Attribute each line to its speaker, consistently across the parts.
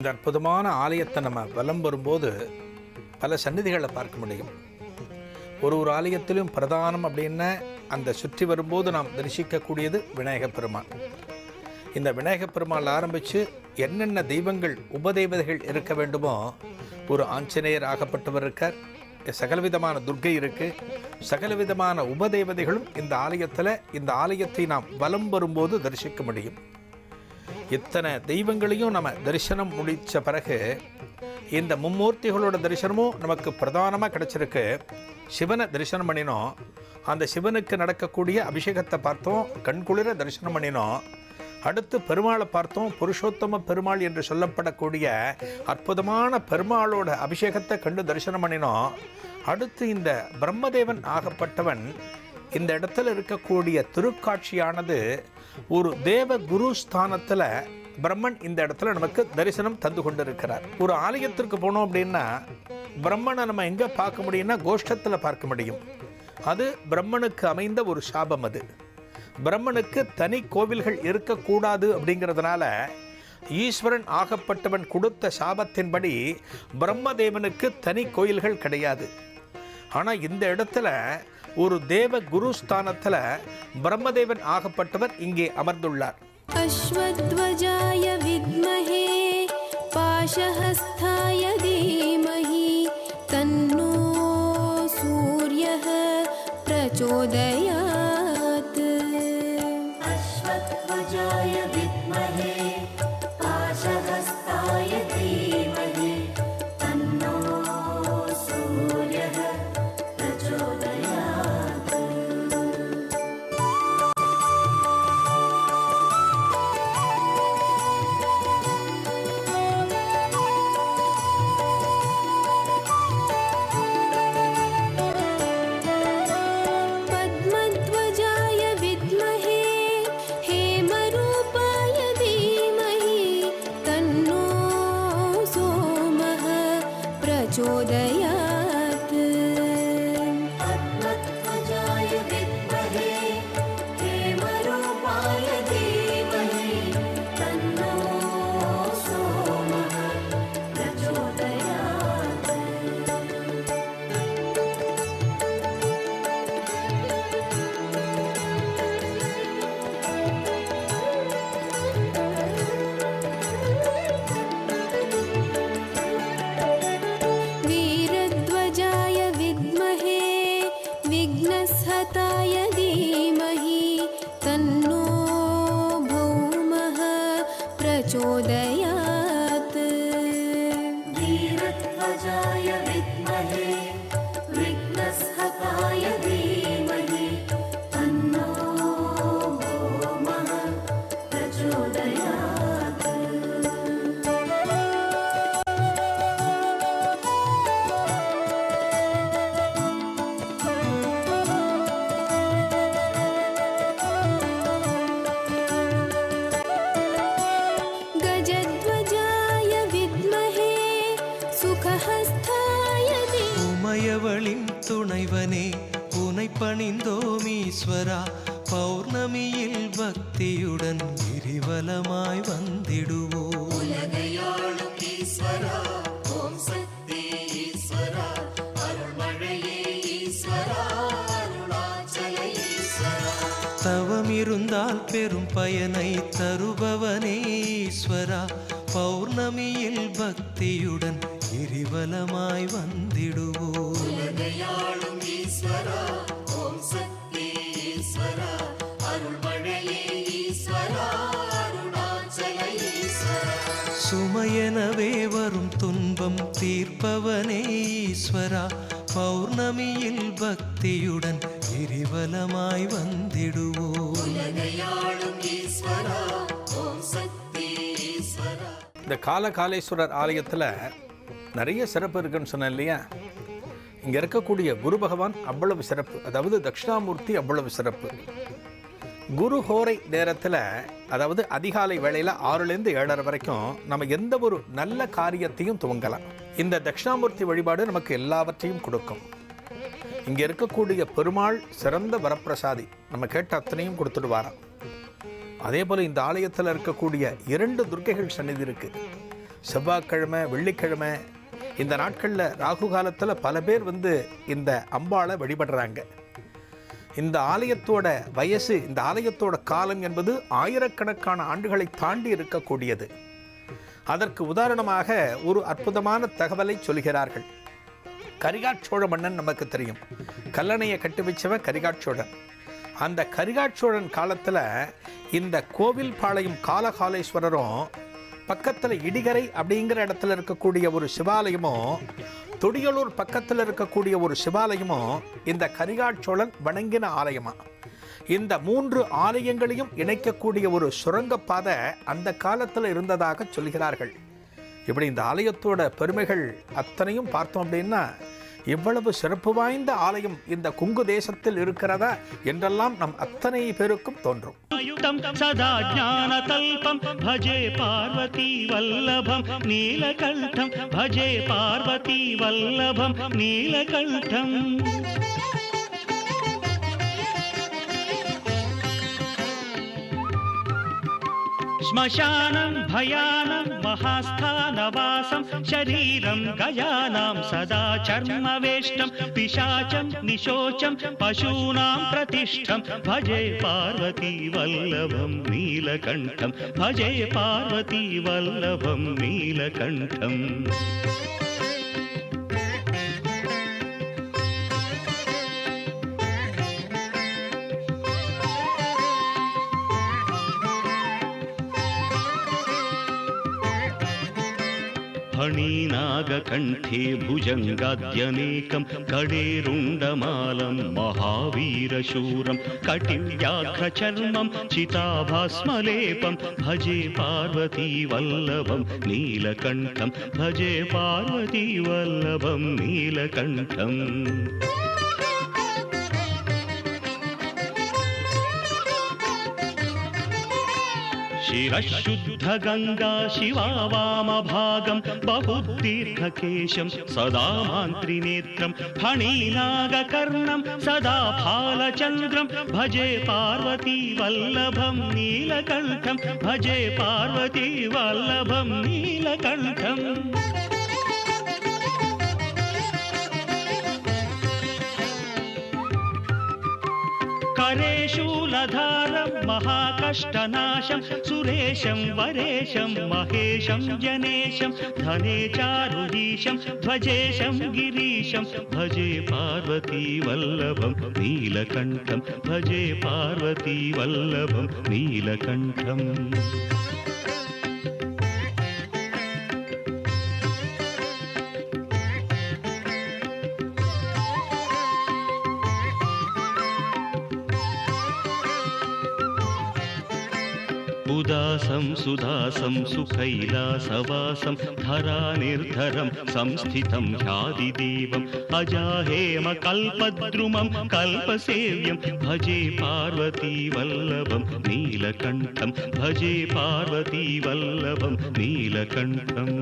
Speaker 1: இந்த அற்புதமான ஆலயத்தை நம்ம வலம் வரும்போது பல சந்நிதிகளை பார்க்க முடியும். ஒரு ஆலயத்திலும் பிரதானம் அப்படின்னா அந்த சுற்றி வரும்போது நாம் தரிசிக்கக்கூடியது விநாயகப் பெருமாள். இந்த விநாயகப் பெருமாள் ஆரம்பித்து என்னென்ன தெய்வங்கள் உபதெய்வதைகள் இருக்க வேண்டுமோ, ஒரு ஆஞ்சநேயர் ஆகப்பட்டவர் இருக்கார், சகலவிதமான துர்க்கை இருக்குது, சகலவிதமான உபதெய்வதைகளும் இந்த ஆலயத்தை நாம் வலம் வரும்போது தரிசிக்க முடியும். இத்தனை தெய்வங்களையும் நம்ம தரிசனம் முடித்த பிறகு இந்த மும்மூர்த்திகளோட தரிசனமும் நமக்கு பிரதானமாக கிடச்சிருக்கு. சிவனை தரிசனம் பண்ணினோம், அந்த சிவனுக்கு நடக்கக்கூடிய அபிஷேகத்தை பார்த்தோம், கண்குளிர தரிசனம் பண்ணினோம். அடுத்து பெருமாளை பார்த்தோம், புருஷோத்தம பெருமாள் என்று சொல்லப்படக்கூடிய அற்புதமான பெருமாளோட அபிஷேகத்தை கண்டு தரிசனம் பண்ணினோம். அடுத்து இந்த பிரம்மதேவன் ஆகப்பட்டவன் இந்த இடத்துல இருக்கக்கூடிய திருக்காட்சியானது ஒரு தேவ குரு ஸ்தானத்தில் பிரம்மன் இந்த இடத்துல நமக்கு தரிசனம் தந்து கொண்டு இருக்கிறார். ஒரு ஆலயத்திற்கு போனோம் அப்படின்னா பிரம்மனை நம்ம எங்கே பார்க்க முடியும்னா கோஷ்டத்தில் பார்க்க முடியும். அது பிரம்மனுக்கு அமைந்த ஒரு சாபம். அது பிரம்மனுக்கு தனி கோவில்கள் இருக்கக்கூடாது அப்படிங்கிறதுனால ஈஸ்வரன் ஆகப்பட்டவன் கொடுத்த சாபத்தின்படி பிரம்மதேவனுக்கு தனி கோயில்கள் கிடையாது. ஆனால் இந்த இடத்துல ஒரு தேவ குரு ஸ்தானத்தில் பிரம்மதேவன் ஆகப்பட்டவர் இங்கே அமர்ந்துள்ளார்.
Speaker 2: அஸ்வத்வஜாய வித்மஹே பாஷஹஸ்தாய தீமஹி தன்னோ சூர்யः பிரச்சோதயாத்.
Speaker 3: அஸ்வத்வஜாய வித்மஹே பாஷஹஸ்தாய தீமஹி தன்னோ சூர்யः பிரச்சோதயாத்.
Speaker 2: பத்மத்வஜாய வித்மஹே ஹேமரூபாய தீமஹி தன்னோ சோமः பிரச்சோதயாத்.
Speaker 3: பத்மத்வஜாய வித்மஹே ஹேமரூபாய தீமஹி தன்னோ சோமः பிரச்சோதயாத்.
Speaker 2: वीरध्वजाय विद्महे विघ्नस्हताय धीमहि तन्नो भौमः प्रचोदयात्.
Speaker 3: वीरध्वजाय विद्महे विघ्नस्हताय धीमहि तन्नो भौमः प्रचोदयात्.
Speaker 2: गजध्वजाय विद्महे सुखहस्ताय धीमहि
Speaker 4: உமையவளின் துணைவனே உனை பணிந்தோம் ஈஸ்வரா. பௌர்ணமியில் பக்தியுடன் கிரிவலமாய் வந்திடுவோம்.
Speaker 3: உலகையாளும் ஈஸ்வரா, ஓம் சக்தி ஈஸ்வரா, அருள்மழையே ஈஸ்வரா, அருணாச்சல ஈஸ்வரா.
Speaker 4: தவம் இருந்தால் பெரும் பயனை தருபவனே ஈஸ்வரா. பௌர்ணமியில் பக்தியுடன் கிரிவலமாய் வந்திடுவோம்.
Speaker 3: உலகையாளும் ஈஸ்வரா, ஓம் சக்தி ஈஸ்வரா, அருள்மழையே ஈஸ்வரா, அருணாச்சல ஈஸ்வரா.
Speaker 4: சுமையெனவே வரும் துன்பம் தீர்ப்பவனே ஈஸ்வரா. பௌர்ணமியில் பக்தியுடன் கிரிவலமாய் வந்திடுவோம்.
Speaker 3: உலகையாளும் ஈஸ்வரா, ஓம் சக்தி ஈஸ்வரா.
Speaker 1: இந்த காலகாலேஸ்வரர் ஆலயத்தில் நிறைய சிறப்பு இருக்குன்னு சொன்னேன் இல்லையா? இங்கே இருக்கக்கூடிய குரு பகவான் அவ்வளவு சிறப்பு, அதாவது தட்சிணாமூர்த்தி அவ்வளவு சிறப்பு. குரு ஹோரை நேரத்தில், அதாவது அதிகாலை வேளையில் 6லேருந்து 7:30 வரைக்கும் நம்ம எந்த ஒரு நல்ல காரியத்தையும் துவங்கலாம். இந்த தட்சிணாமூர்த்தி வழிபாடு நமக்கு எல்லாவற்றையும் கொடுக்கும். இங்கே இருக்கக்கூடிய பெருமாள் சிறந்த வரப்பிரசாதி, நம்ம கேட்ட அத்தனையும் கொடுத்துடுவாராம். அதே போல் இந்த ஆலயத்தில் இருக்கக்கூடிய 2 துர்க்கைகள் சந்நிதி இருக்குது. செவ்வாய்க்கிழமை, வெள்ளிக்கிழமை இந்த நாட்களில் ராகு காலத்தில் பல பேர் வந்து இந்த அம்பாளை வழிபடுறாங்க. இந்த ஆலயத்தோட வயசு, இந்த ஆலயத்தோட காலம் என்பது ஆயிரக்கணக்கான ஆண்டுகளை தாண்டி இருக்கக்கூடியது. அதற்கு உதாரணமாக ஒரு அற்புதமான தகவலை சொல்கிறார்கள். கரிகாச்சோழ மன்னன் நமக்கு தெரியும். கல்லணையை கட்டி வச்சவன் கரிகாச்சோழன். அந்த கரிகாச்சோழன் காலத்தில் இந்த கோவில் பாளையம் காலகாலேஸ்வரரும் பக்கத்தில் இடிகரை அப்படிங்கிற இடத்துல இருக்கக்கூடிய ஒரு சிவாலயமும், தொடியலூர் பக்கத்தில் இருக்கக்கூடிய ஒரு சிவாலயமும் இந்த கரிகாச்சோழன் வணங்கின ஆலயமா. இந்த 3 ஆலயங்களையும் இணைக்கக்கூடிய ஒரு சுரங்கப்பாதை அந்த காலத்தில் இருந்ததாக சொல்கிறார்கள். இப்படி இந்த ஆலயத்தோட பெருமைகள் அத்தனையும் பார்த்தோம் அப்படின்னா, இவ்வளவு சிறப்பு வாய்ந்த ஆலயம் இந்த குங்கு தேசத்தில் இருக்கிறதா என்றெல்லாம் நம் அத்தனை பேருக்கும் தோன்றும்.
Speaker 5: சதா ஞானகல்பம் பஜே பார்வதி வல்லபம் நீலகண்டம், பஜே பார்வதி வல்லபம் நீலகண்டம். श्मशानं भयानं महास्थानवासं शरीरं गजानां सदा चर्मवेष्टं पिशाचं निशोचं पशूनां प्रतिष्ठं भजे पार्वती वल्लभं नीलकण्ठं, भजे पार्वती वल्लभं नीलकण्ठम्. फणीनागकण्ठे भुजङ्गाद्यनेकं कडेरुण्डमालं महावीरशूरं कटिव्याघ्रचर्मं चिताभास्मलेपं भजे पार्वती वल्लभं नीलकण्ठं, भजे पार्वती वल्लभं नीलकण्ठम्. शिरशुद्धगङ्गा शिवा वामभागं बहुदीर्घकेशं सदा मान्त्रिनेत्रं फणीनागकर्णं सदा फालचन्द्रं भजे पार्वती वल्लभं नीलकण्ठं, भजे पार्वती वल्लभं नीलकण्ठम्. करेशूलधारं महाकष्टनाशं सुरेशं वरेशं महेशं जनेशं धने चारुधीशं ध्वजेशं गिरीशं भजे पार्वती वल्लभं नीलकण्ठं, भजे पार्वती वल्लभं नीलकण्ठम्. उदासं सुदासं सुकैलासवासं धरानिर्धरं संस्थितं ह्यादिदेवम् अजाहेमकल्पद्रुमं कल्पसेव्यं भजे पार्वती वल्लभं नीलकण्ठं, भजे पार्वती वल्लभं नीलकण्ठम्.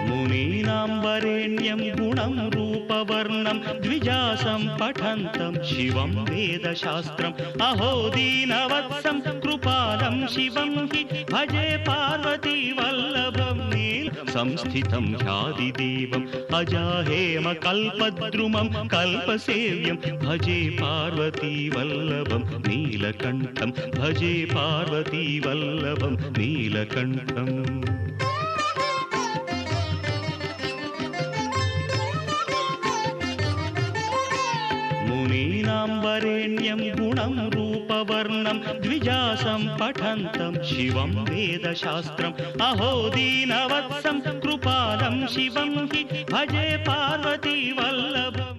Speaker 5: मुनीनां वरेण्यं गुणं रूपवर्णं द्विजासं पठन्तं शिवं वेदशास्त्रम् अहो दीनवत्सं कृपालं शिवं हि भजे पार्वती वल्लभं नील संस्थितं ह्यादिदेवम् अजाहेमकल्पद्रुमं कल्पसेव्यं भजे पार्वती वल्लभं नीलकण्ठं, भजे पार्वती वल्लभं नीलकण्ठम्. मुनीनां वरेण्यं गुणं रूपवर्णं द्विजासं पठन्तं शिवं वेदशास्त्रम् अहो दीनवत्सं कृपालं शिवं हि भजे पार्वती वल्लभम्.